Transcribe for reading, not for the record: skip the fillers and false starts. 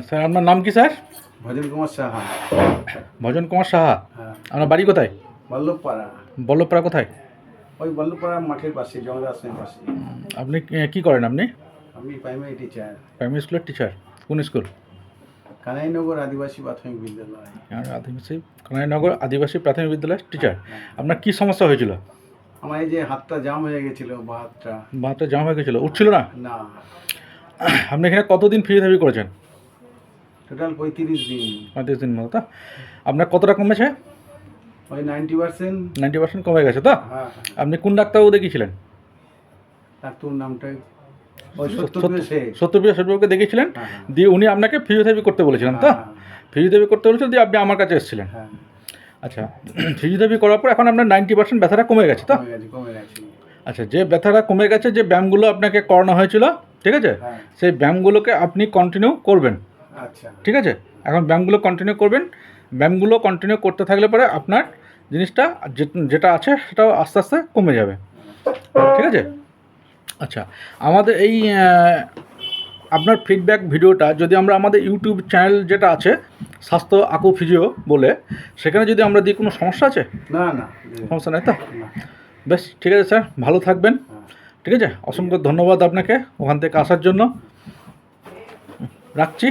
Sir আপনার নাম কি স্যার? ভজন কুমার সাহা। ভজন কুমার সাহা। হ্যাঁ, আপনার বাড়ি কোথায়? বল্লভপাড়া। বল্লভপাড়া কোথায়? ওই বল্লভপাড়া মাঠের পাশে, জগন্নাথ আশ্রমের পাশে। আপনি কি করেন আপনি? আমি প্রাইমারি টিচার, প্রাইমারি স্কুলের টিচার। কোন স্কুল? কানাইনগর আদিবাসী প্রাথমিক বিদ্যালয়। কানাইনগর আদিবাসী প্রাথমিক বিদ্যালয়ের টিচার। হ্যাঁ। আপনার কি সমস্যা হয়েছিল? আমার এই যে হাতটা জাম হয়ে গেছিল, বা হাতটা বাঁধটা জাম হয়ে গেছিলো, উঠছিল না? না, আপনি এখানে কতদিন ফিজিওথেরাপি করেছেন? টোটাল 35 দিন। 35 দিন মতো তো? আপনার কতটা কমেছে? ওই 90%। 90% কমে গেছে তো? হ্যাঁ, আপনি কোন ডাক্তারবাবু দেখিয়েছিলেন? ডাক্তার নামটা ওই সত্যপ্রিয় শেখ। সত্যপ্রিয় শেখবাবুকে দেখিয়েছিলেন, হ্যাঁ, হ্যাঁ। দিয়ে উনি আপনাকে ফিজিওথেরাপি করতে বলেছিলেন তো? হ্যাঁ, ফিজিওথেরাপি করতে বলেছিলেন, দিয়ে আপনি আমার কাছে এসেছিলেন। হ্যাঁ, আচ্ছা, ফিজিওথেরাপি করার পর এখন আপনার 90% ব্যথাটা কমে গেছে তো? কমে গেছে। আচ্ছা, যে ব্যথাটা কমে গেছে, যে ব্যায়ামগুলো আপনাকে করানো হয়েছিল, ঠিক আছে, হ্যাঁ। সেই ব্যায়ামগুলোকে আপনি কন্টিনিউ করবেন, আচ্ছা, ঠিক আছে? এখন ব্যায়ামগুলো কন্টিনিউ করবেন। ব্যায়ামগুলো কন্টিনিউ করতে থাকলে পরে আপনার জিনিসটা যেটা আছে সেটাও আস্তে আস্তে কমে যাবে, ঠিক আছে? আচ্ছা, আমাদের এই আপনার ফিডব্যাক ভিডিওটা যদি আমরা আমাদের ইউটিউব চ্যানেল যেটা আছে স্বাস্থ্য আকু ফিজিও বলে, সেখানে যদি আমরা দিই, কোনো সমস্যা আছে? না না, সমস্যা নেই তো? না। বেশ, ঠিক আছে স্যার, ভালো থাকবেন, হ্যাঁ। ঠিক আছে? অসংখ্য ধন্যবাদ আপনাকে ওখান থেকে আসার জন্য। রাখছি।